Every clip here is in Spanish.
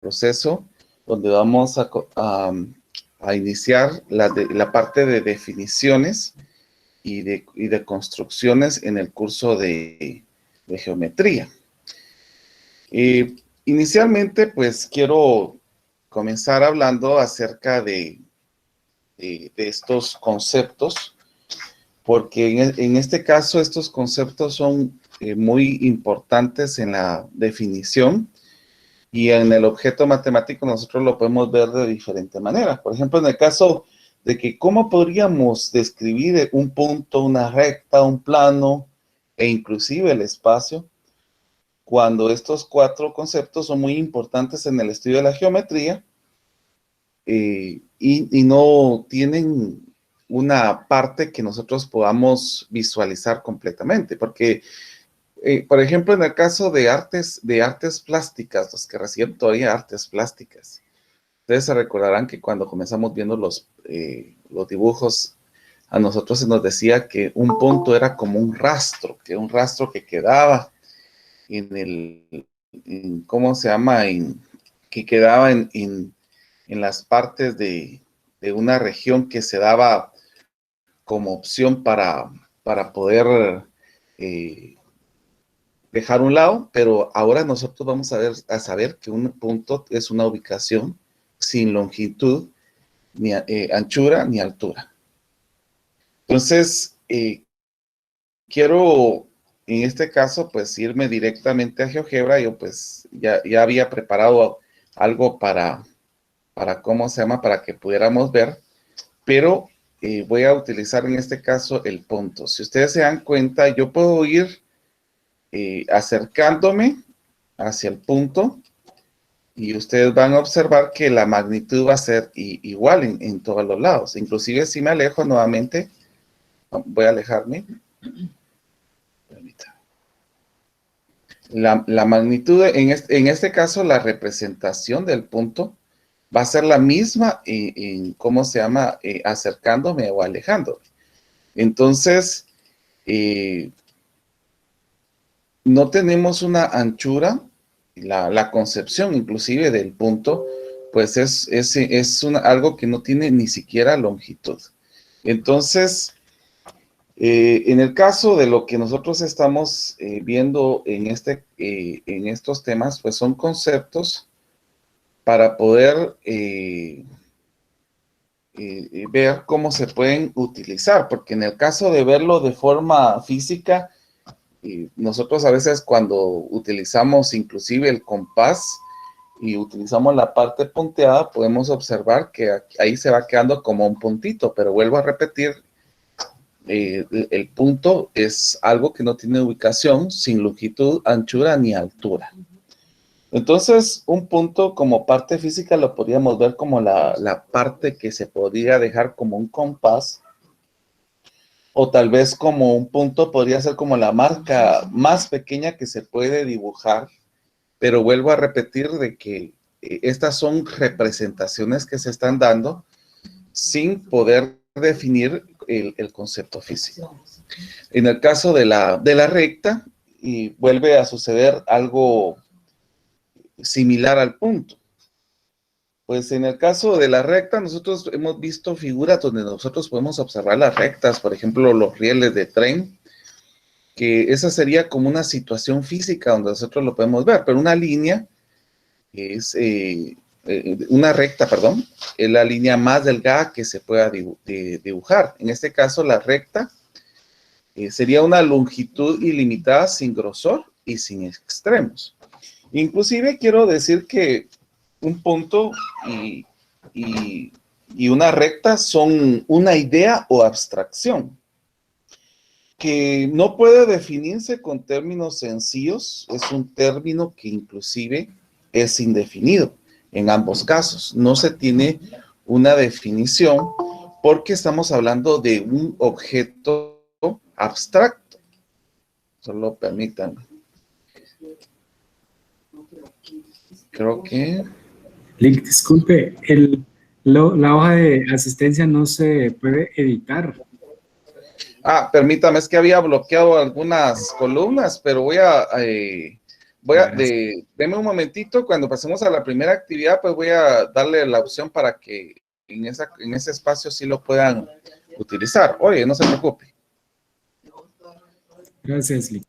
proceso donde vamos a iniciar la parte de definiciones y de construcciones en el curso de geometría. Inicialmente, pues quiero comenzar hablando acerca de estos conceptos, porque en este caso estos conceptos son muy importantes en la definición, y en el objeto matemático nosotros lo podemos ver de diferente manera. Por ejemplo, en el caso de que cómo podríamos describir un punto, una recta, un plano e inclusive el espacio, cuando estos cuatro conceptos son muy importantes en el estudio de la geometría y no tienen una parte que nosotros podamos visualizar completamente, porque por ejemplo, en el caso de artes plásticas, los que reciben todavía artes plásticas, ustedes se recordarán que cuando comenzamos viendo los dibujos, a nosotros se nos decía que un punto era como un rastro que quedaba ¿cómo se llama? Que quedaba en las partes de una región que se daba como opción para poder dejar un lado, pero ahora nosotros vamos a saber que un punto es una ubicación sin longitud, ni anchura, ni altura. Entonces, quiero, en este caso, pues irme directamente a GeoGebra. Yo pues ya había preparado algo para ¿cómo se llama? Para que pudiéramos ver, pero voy a utilizar en este caso el punto. Si ustedes se dan cuenta, yo puedo ir acercándome hacia el punto y ustedes van a observar que la magnitud va a ser igual en todos los lados. Inclusive si me alejo nuevamente, voy a alejarme. La magnitud, en este caso, la representación del punto va a ser la misma ¿cómo se llama? Acercándome o alejándome. Entonces, no tenemos una anchura, la concepción inclusive del punto, pues es algo que no tiene ni siquiera longitud. Entonces, en el caso de lo que nosotros estamos viendo en estos temas, pues son conceptos para poder ver cómo se pueden utilizar, porque en el caso de verlo de forma física, nosotros a veces cuando utilizamos inclusive el compás y utilizamos la parte punteada, podemos observar que ahí se va quedando como un puntito, pero vuelvo a repetir, el punto es algo que no tiene ubicación, sin longitud, anchura ni altura. Entonces, un punto como parte física lo podríamos ver como la parte que se podría dejar como un compás, o tal vez como un punto podría ser como la marca más pequeña que se puede dibujar, pero vuelvo a repetir de que estas son representaciones que se están dando sin poder definir el concepto físico. En el caso de la recta, y vuelve a suceder algo similar al punto. Pues en el caso de la recta, nosotros hemos visto figuras donde nosotros podemos observar las rectas, por ejemplo, los rieles de tren, que esa sería como una situación física donde nosotros lo podemos ver, pero una línea es, una recta, perdón, es la línea más delgada que se pueda dibujar. En este caso, la recta sería una longitud ilimitada sin grosor y sin extremos. Inclusive quiero decir que un punto y una recta son una idea o abstracción que no puede definirse con términos sencillos. Es un término que inclusive es indefinido en ambos casos. No se tiene una definición porque estamos hablando de un objeto abstracto. Solo permítanme. Creo que... Link, disculpe, la hoja de asistencia no se puede editar. Permítame, es que había bloqueado algunas columnas, pero voy a Deme un momentito, cuando pasemos a la primera actividad, pues voy a darle la opción para que en ese espacio sí lo puedan utilizar. Oye, no se preocupe. Gracias, Lee.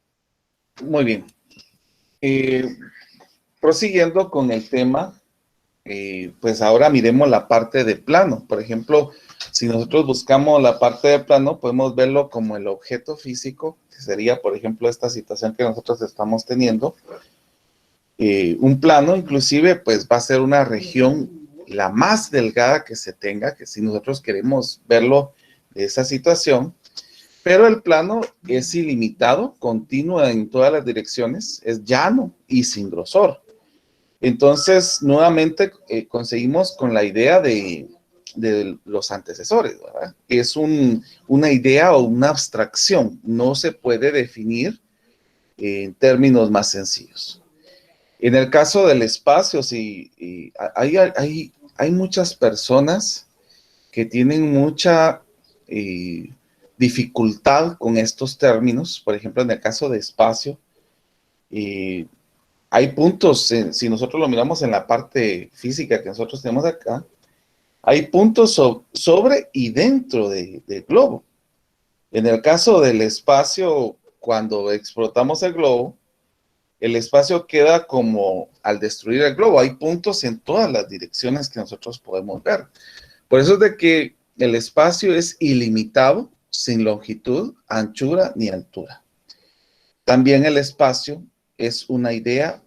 Muy bien. Prosiguiendo con el tema, pues ahora miremos la parte de plano. Por ejemplo, si nosotros buscamos la parte de plano, podemos verlo como el objeto físico, que sería, por ejemplo, esta situación que nosotros estamos teniendo. Un plano, inclusive, pues va a ser una región la más delgada que se tenga, que si nosotros queremos verlo de esa situación, pero el plano es ilimitado, continuo en todas las direcciones, es llano y sin grosor. Entonces, nuevamente conseguimos con la idea de los antecesores, ¿verdad? Es una idea o una abstracción, no se puede definir en términos más sencillos. En el caso del espacio, sí, hay muchas personas que tienen mucha dificultad con estos términos. Por ejemplo, en el caso de espacio, hay puntos, si nosotros lo miramos en la parte física que nosotros tenemos acá, hay puntos sobre y dentro del globo. En el caso del espacio, cuando explotamos el globo, el espacio queda como al destruir el globo. Hay puntos en todas las direcciones que nosotros podemos ver. Por eso es de que el espacio es ilimitado, sin longitud, anchura ni altura. También el espacio es una idea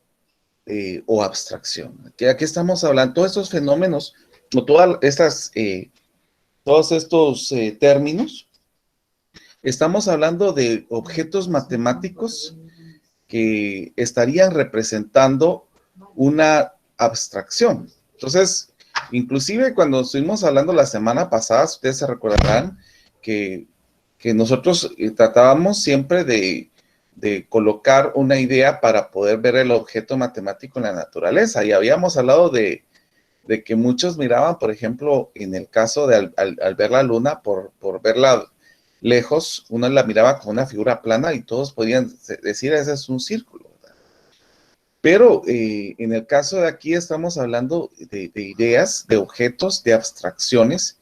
o abstracción. Aquí estamos hablando, todos estos fenómenos, o todos estos términos, estamos hablando de objetos matemáticos que estarían representando una abstracción. Entonces, inclusive cuando estuvimos hablando la semana pasada, ustedes se recordarán que nosotros tratábamos siempre de colocar una idea para poder ver el objeto matemático en la naturaleza. Y habíamos hablado de que muchos miraban, por ejemplo, en el caso de al ver la luna, por verla lejos, uno la miraba como una figura plana y todos podían decir, ese es un círculo, ¿verdad? Pero en el caso de aquí estamos hablando de ideas, de objetos, de abstracciones,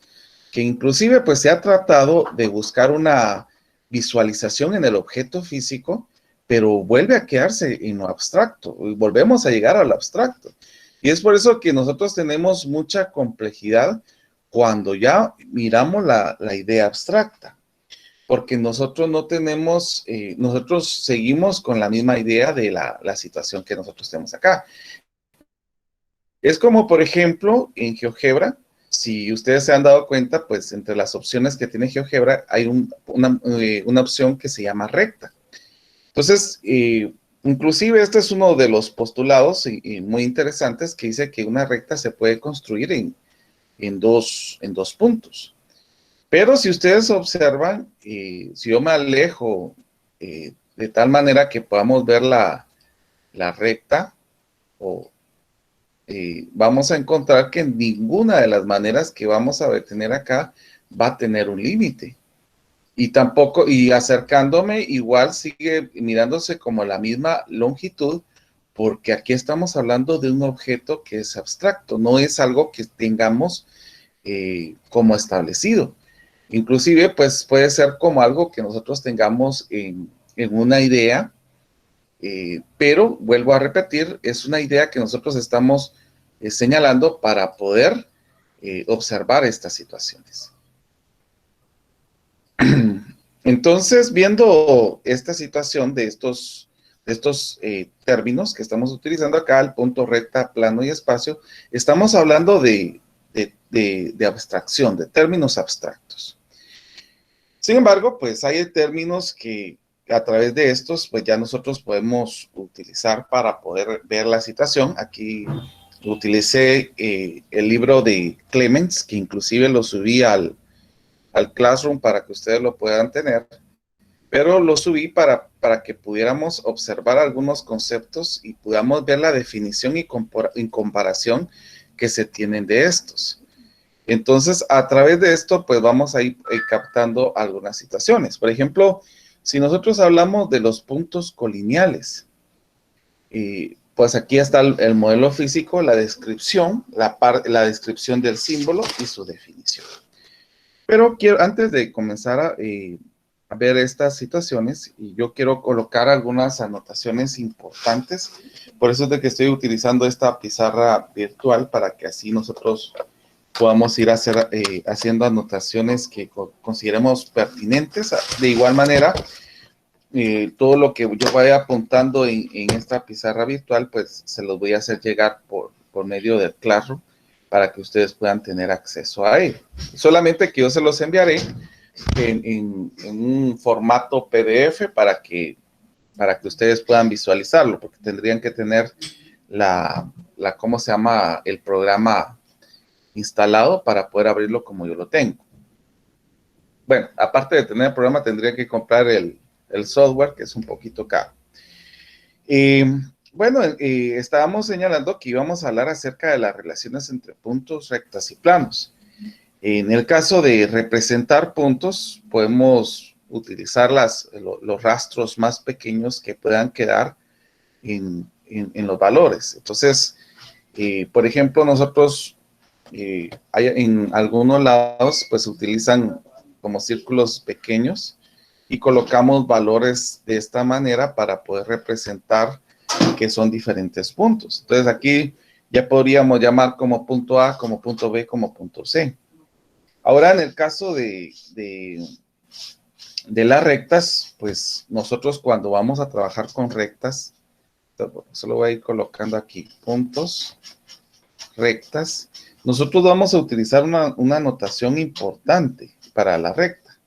que inclusive pues se ha tratado de buscar una visualización en el objeto físico, pero vuelve a quedarse en lo abstracto, y volvemos a llegar al abstracto. Y es por eso que nosotros tenemos mucha complejidad cuando ya miramos la idea abstracta. Porque nosotros no tenemos, nosotros seguimos con la misma idea de la situación que nosotros tenemos acá. Es como, por ejemplo, en GeoGebra, si ustedes se han dado cuenta, pues entre las opciones que tiene GeoGebra hay una opción que se llama recta. Entonces, inclusive este es uno de los postulados muy interesantes que dice que una recta se puede construir en dos puntos. Pero si ustedes observan, si yo me alejo de tal manera que podamos ver la recta, vamos a encontrar que ninguna de las maneras que vamos a tener acá va a tener un límite. Y tampoco, y acercándome, igual sigue mirándose como la misma longitud, porque aquí estamos hablando de un objeto que es abstracto, no es algo que tengamos como establecido. Inclusive, pues puede ser como algo que nosotros tengamos en una idea, pero vuelvo a repetir, es una idea que nosotros estamos señalando para poder observar estas situaciones. Entonces, viendo esta situación de estos términos que estamos utilizando acá, el punto, recta, plano y espacio, estamos hablando de abstracción, de términos abstractos. Sin embargo, pues hay términos que a través de estos, pues ya nosotros podemos utilizar para poder ver la situación. Aquí utilicé el libro de Clemens, que inclusive lo subí al Classroom para que ustedes lo puedan tener, pero lo subí para que pudiéramos observar algunos conceptos y podamos ver la definición y comparación que se tienen de estos. Entonces, a través de esto, pues vamos a ir captando algunas situaciones. Por ejemplo, si nosotros hablamos de los puntos colineales, Y pues aquí está el modelo físico, la descripción, la descripción del símbolo y su definición. Pero antes de comenzar a ver estas situaciones, y yo quiero colocar algunas anotaciones importantes. Por eso es de que estoy utilizando esta pizarra virtual para que así nosotros podamos ir haciendo anotaciones que consideremos pertinentes. De igual manera, todo lo que yo vaya apuntando en esta pizarra virtual, pues se los voy a hacer llegar por medio del Classroom para que ustedes puedan tener acceso a él. Solamente que yo se los enviaré en un formato PDF para que ustedes puedan visualizarlo, porque tendrían que tener ¿cómo se llama? El programa instalado para poder abrirlo como yo lo tengo. Bueno, aparte de tener el programa, tendría que comprar el software, que es un poquito caro. Bueno, estábamos señalando que íbamos a hablar acerca de las relaciones entre puntos, rectas y planos. En el caso de representar puntos, podemos utilizar los rastros más pequeños que puedan quedar en los valores. Entonces, por ejemplo, nosotros en algunos lados, pues utilizan como círculos pequeños y colocamos valores de esta manera para poder representar que son diferentes puntos. Entonces, aquí ya podríamos llamar como punto A, como punto B, como punto C. Ahora, en el caso de las rectas, pues nosotros cuando vamos a trabajar con rectas, solo voy a ir colocando aquí puntos, rectas. Nosotros vamos a utilizar una notación importante para la recta,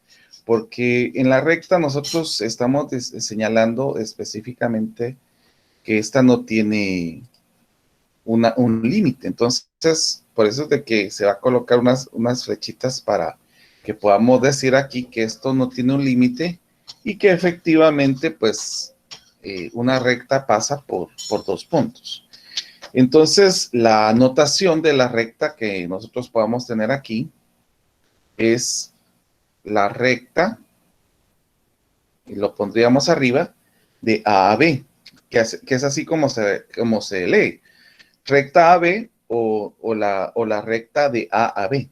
porque en la recta nosotros estamos señalando específicamente que esta no tiene un límite. Entonces, por eso es de que se va a colocar unas flechitas para que podamos decir aquí que esto no tiene un límite y que efectivamente, pues, una recta pasa por 2 puntos. Entonces, la notación de la recta que nosotros podamos tener aquí es la recta, y lo pondríamos arriba, de A a B, que es así como se lee. Recta AB o la recta de A a B,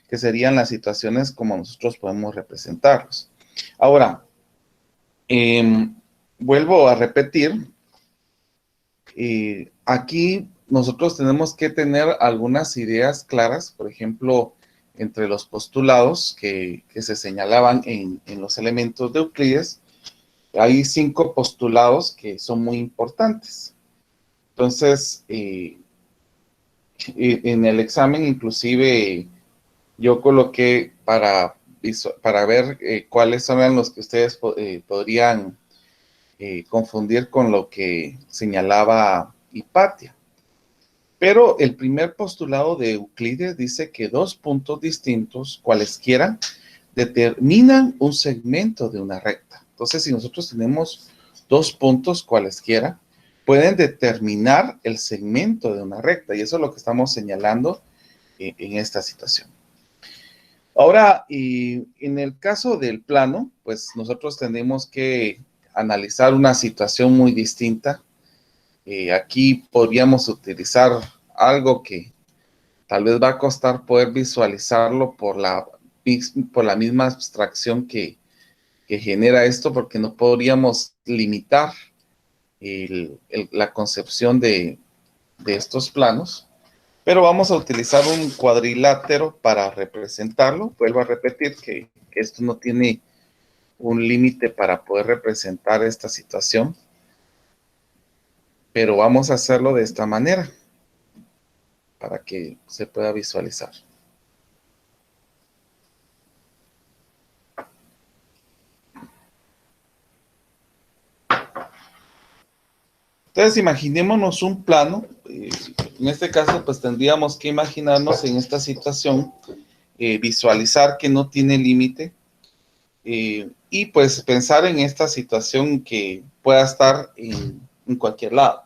que serían las situaciones como nosotros podemos representarlos. Ahora, vuelvo a repetir, aquí nosotros tenemos que tener algunas ideas claras, por ejemplo, entre los postulados que se señalaban en los elementos de Euclides, hay 5 postulados que son muy importantes. Entonces, en el examen inclusive yo coloqué para ver cuáles son los que ustedes podrían confundir con lo que señalaba Hipatia. Pero el primer postulado de Euclides dice que 2 puntos distintos, cualesquiera, determinan un segmento de una recta. Entonces, si nosotros tenemos 2 puntos cualesquiera, pueden determinar el segmento de una recta, y eso es lo que estamos señalando en esta situación. Ahora, en el caso del plano, pues nosotros tenemos que analizar una situación muy distinta. Aquí podríamos utilizar algo que tal vez va a costar poder visualizarlo por la misma abstracción que genera esto, porque no podríamos limitar la concepción de estos planos, pero vamos a utilizar un cuadrilátero para representarlo. Vuelvo a repetir que esto no tiene un límite para poder representar esta situación, pero vamos a hacerlo de esta manera para que se pueda visualizar. Entonces, imaginémonos un plano. En este caso, pues tendríamos que imaginarnos en esta situación, visualizar que no tiene límite, y pues pensar en esta situación que pueda estar en cualquier lado.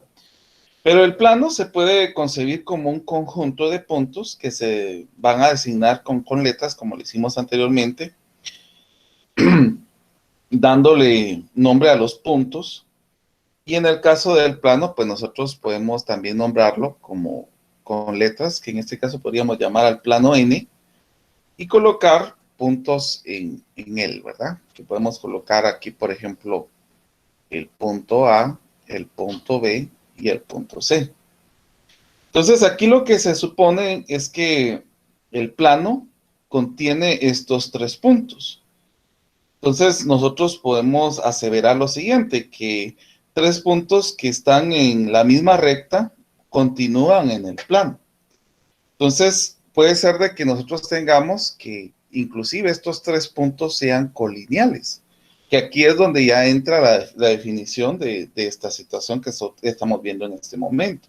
Pero el plano se puede concebir como un conjunto de puntos que se van a designar con letras, como lo hicimos anteriormente, dándole nombre a los puntos. Y en el caso del plano, pues nosotros podemos también nombrarlo como con letras, que en este caso podríamos llamar al plano N, y colocar puntos en él, ¿verdad? Que podemos colocar aquí, por ejemplo, el punto A, el punto B y el punto C. Entonces, aquí lo que se supone es que el plano contiene estos 3 puntos. Entonces, nosotros podemos aseverar lo siguiente, que 3 puntos que están en la misma recta continúan en el plano. Entonces, puede ser de que nosotros tengamos que inclusive estos 3 puntos sean colineales, que aquí es donde ya entra la definición de esta situación que estamos viendo en este momento.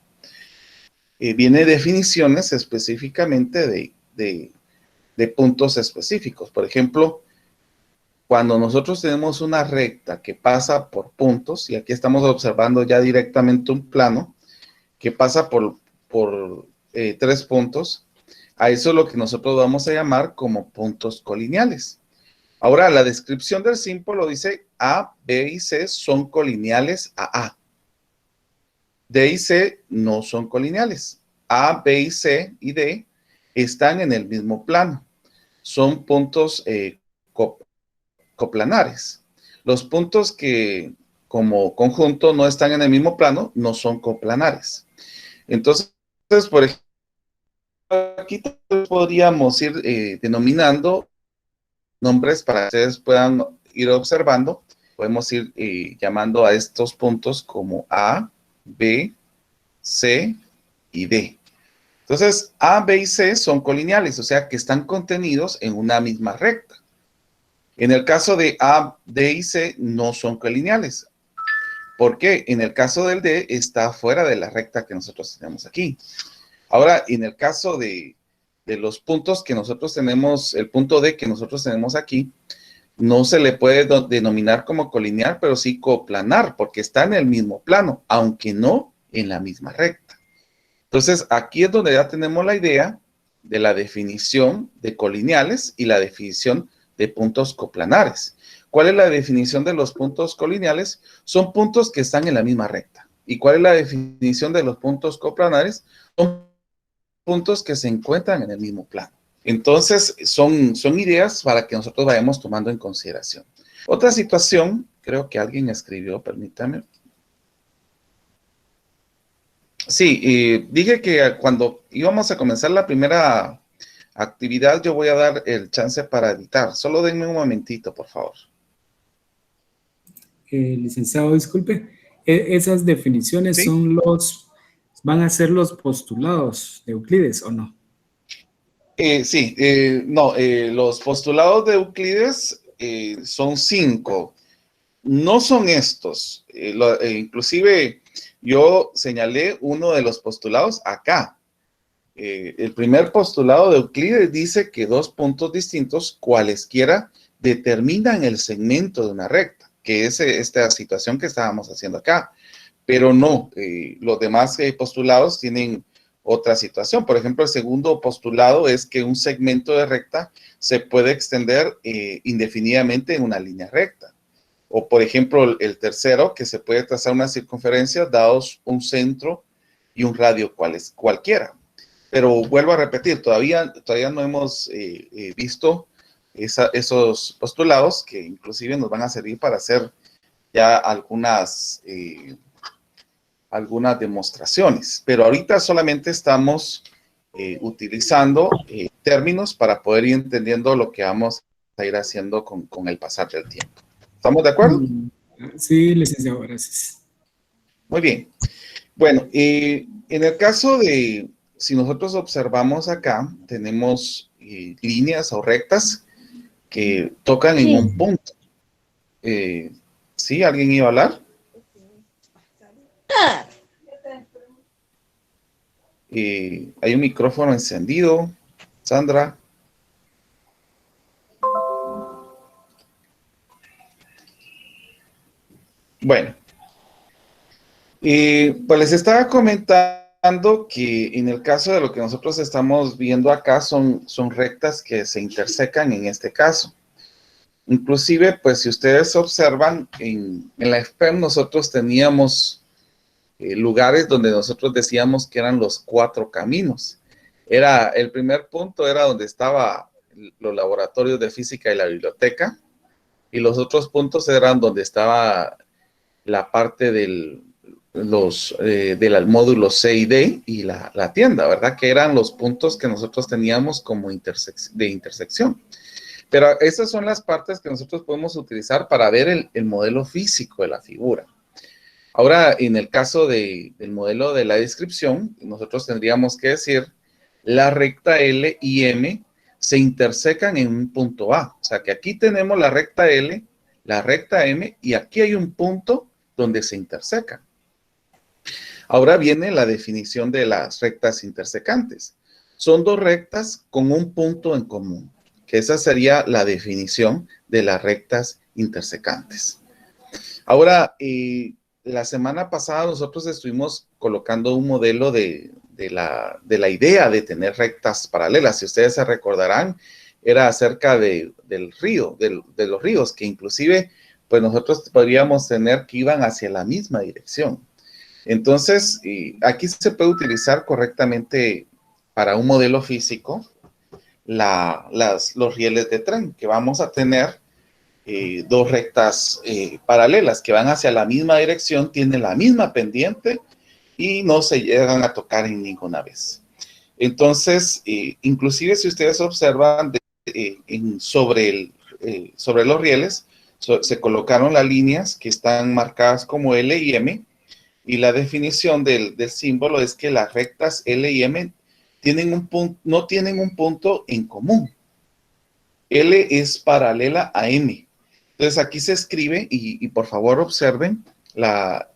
Viene definiciones específicamente de puntos específicos. Por ejemplo, cuando nosotros tenemos una recta que pasa por puntos, y aquí estamos observando ya directamente un plano que pasa por 3 puntos, a eso es lo que nosotros vamos a llamar como puntos colineales. Ahora, la descripción del símbolo dice A, B y C son colineales a A. D y C no son colineales. A, B y C y D están en el mismo plano. Son puntos coplanares. Los puntos que como conjunto no están en el mismo plano no son coplanares. Entonces, por ejemplo, aquí podríamos ir denominando nombres para que ustedes puedan ir observando. Podemos ir llamando a estos puntos como A, B, C y D. Entonces, A, B y C son colineales, o sea que están contenidos en una misma recta. En el caso de A, D y C no son colineales. ¿Por qué? En el caso del D está fuera de la recta que nosotros tenemos aquí. Ahora, en el caso de los puntos que nosotros tenemos, el punto D que nosotros tenemos aquí, no se le puede denominar como colineal, pero sí coplanar, porque está en el mismo plano, aunque no en la misma recta. Entonces, aquí es donde ya tenemos la idea de la definición de colineales y la definición de puntos coplanares. ¿Cuál es la definición de los puntos colineales? Son puntos que están en la misma recta. ¿Y cuál es la definición de los puntos coplanares? Son puntos que se encuentran en el mismo plano. Entonces, son ideas para que nosotros vayamos tomando en consideración. Otra situación, creo que alguien escribió, permítame. Sí, dije que cuando íbamos a comenzar la primera actividad, yo voy a dar el chance para editar. Solo denme un momentito, por favor. Licenciado, disculpe, esas definiciones ¿Sí? son van a ser los postulados de Euclides, ¿o no? Sí, no, los postulados de Euclides son 5. No son estos. Inclusive yo señalé uno de los postulados acá. El primer postulado de Euclides dice que 2 puntos distintos, cualesquiera, determinan el segmento de una recta, que es esta situación que estábamos haciendo acá. Pero no, los demás postulados tienen otra situación. Por ejemplo, el segundo postulado es que un segmento de recta se puede extender indefinidamente en una línea recta. O, por ejemplo, el tercero, que se puede trazar una circunferencia dados un centro y un radio cualquiera. Pero vuelvo a repetir, todavía no hemos visto esos postulados que inclusive nos van a servir para hacer ya algunas demostraciones. Pero ahorita solamente estamos utilizando términos para poder ir entendiendo lo que vamos a ir haciendo con el pasar del tiempo. ¿Estamos de acuerdo? Sí, licenciado, gracias. Muy bien. Bueno, en el caso de, si nosotros observamos acá, tenemos líneas o rectas que tocan en un punto. ¿Sí? ¿Alguien iba a hablar? Hay un micrófono encendido. Sandra. Bueno, pues les estaba comentando que en el caso de lo que nosotros estamos viendo acá son rectas que se intersecan en este caso. Inclusive, pues si ustedes observan, en la FPEM nosotros teníamos lugares donde nosotros decíamos que eran los 4 caminos. El primer punto era donde estaban los laboratorios de física y la biblioteca, y los otros puntos eran donde estaba la parte del módulo C y D y la tienda, ¿verdad? Que eran los puntos que nosotros teníamos como de intersección. Pero esas son las partes que nosotros podemos utilizar para ver el modelo físico de la figura. Ahora, en el caso del modelo de la descripción, nosotros tendríamos que decir la recta L y M se intersecan en un punto A. O sea, que aquí tenemos la recta L, la recta M, y aquí hay un punto donde se intersecan. Ahora viene la definición de las rectas intersecantes. Son 2 rectas con un punto en común, que esa sería la definición de las rectas intersecantes. Ahora, la semana pasada nosotros estuvimos colocando un modelo de la idea de tener rectas paralelas. Si ustedes se recordarán, era acerca del río, de los ríos, que inclusive pues nosotros podríamos tener que iban hacia la misma dirección. Entonces, aquí se puede utilizar correctamente para un modelo físico los rieles de tren, que vamos a tener 2 rectas paralelas que van hacia la misma dirección, tienen la misma pendiente y no se llegan a tocar en ninguna vez. Entonces, inclusive si ustedes observan sobre los rieles, se colocaron las líneas que están marcadas como L y M, y la definición del símbolo es que las rectas L y M no tienen un punto en común. L es paralela a M. Entonces aquí se escribe, y por favor observen la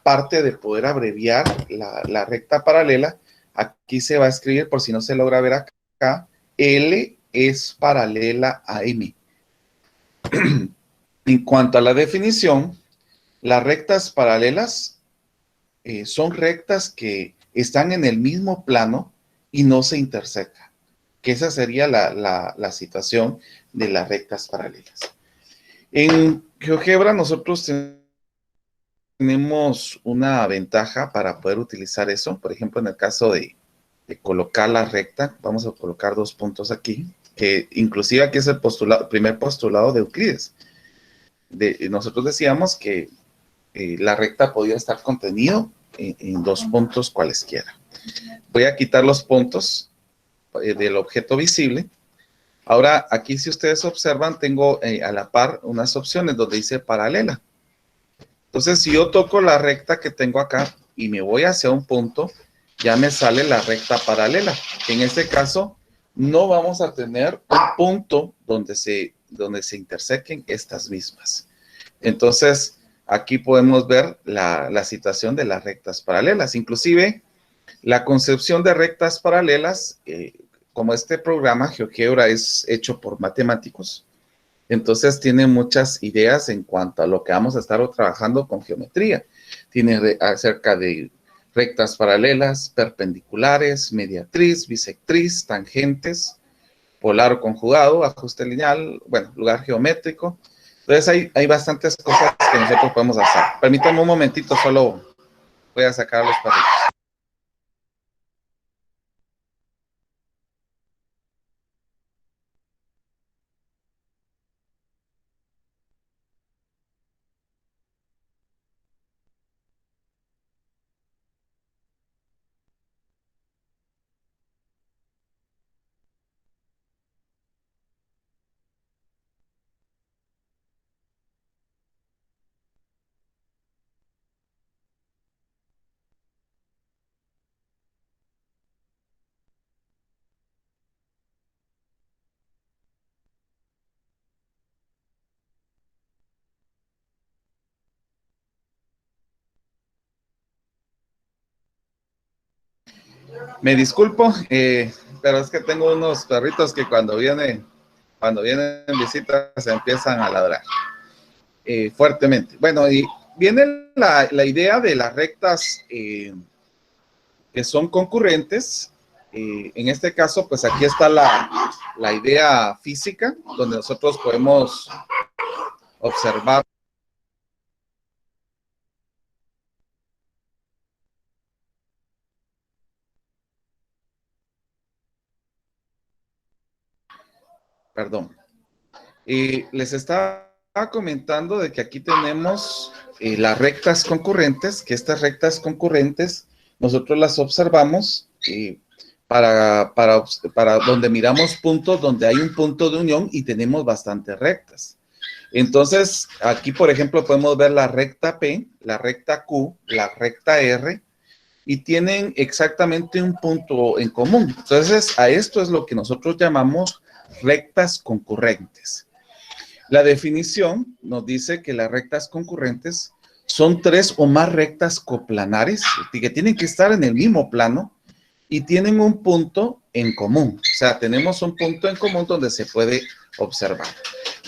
parte de poder abreviar la recta paralela. Aquí se va a escribir, por si no se logra ver acá, L es paralela a M. En cuanto a la definición, las rectas paralelas son rectas que están en el mismo plano y no se intersecan, que esa sería la situación de las rectas paralelas. En GeoGebra nosotros tenemos una ventaja para poder utilizar eso. Por ejemplo, en el caso de colocar la recta, vamos a colocar 2 puntos aquí, que inclusive aquí es el primer postulado de Euclides. Nosotros decíamos que la recta podía estar contenido en 2 puntos cualesquiera. Voy a quitar los puntos del objeto visible. Ahora, aquí si ustedes observan, tengo a la par unas opciones donde dice paralela. Entonces, si yo toco la recta que tengo acá y me voy hacia un punto, ya me sale la recta paralela. En este caso, no vamos a tener un punto donde se intersequen estas mismas. Entonces, aquí podemos ver la situación de las rectas paralelas. Inclusive, la concepción de rectas paralelas, como este programa GeoGebra es hecho por matemáticos, entonces tiene muchas ideas en cuanto a lo que vamos a estar trabajando con geometría. Tiene acerca de rectas paralelas, perpendiculares, mediatriz, bisectriz, tangentes, polar o conjugado, ajuste lineal, bueno, lugar geométrico. Entonces hay bastantes cosas que nosotros podemos hacer. Permítanme un momentito, solo voy a sacar los perritos. Me disculpo, pero es que tengo unos perritos que cuando vienen en visita se empiezan a ladrar fuertemente. Bueno, y viene la idea de las rectas que son concurrentes En este caso, pues aquí está la idea física, donde nosotros podemos observar. Perdón. Les estaba comentando de que aquí tenemos las rectas concurrentes, que estas rectas concurrentes nosotros las observamos para donde miramos puntos donde hay un punto de unión y tenemos bastantes rectas. Entonces, aquí, por ejemplo, podemos ver la recta P, la recta Q, la recta R, y tienen exactamente un punto en común. Entonces, a esto es lo que nosotros llamamos rectas concurrentes. La definición nos dice que las rectas concurrentes son 3 o más rectas coplanares que tienen que estar en el mismo plano y tienen un punto en común. O sea, tenemos un punto en común donde se puede observar.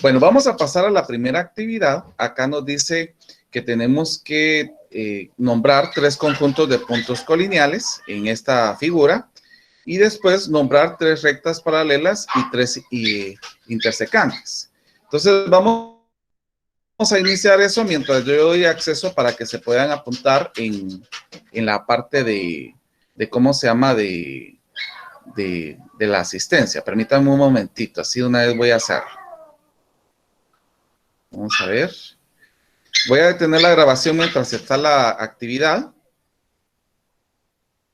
Bueno, vamos a pasar a la primera actividad. Acá nos dice que tenemos que nombrar 3 conjuntos de puntos colineales en esta figura y después nombrar 3 rectas paralelas y 3 intersecantes. Entonces, vamos a iniciar eso mientras yo doy acceso para que se puedan apuntar en la parte de cómo se llama, de la asistencia. Permítanme un momentito, así de una vez voy a hacer. Vamos a ver. Voy a detener la grabación mientras está la actividad.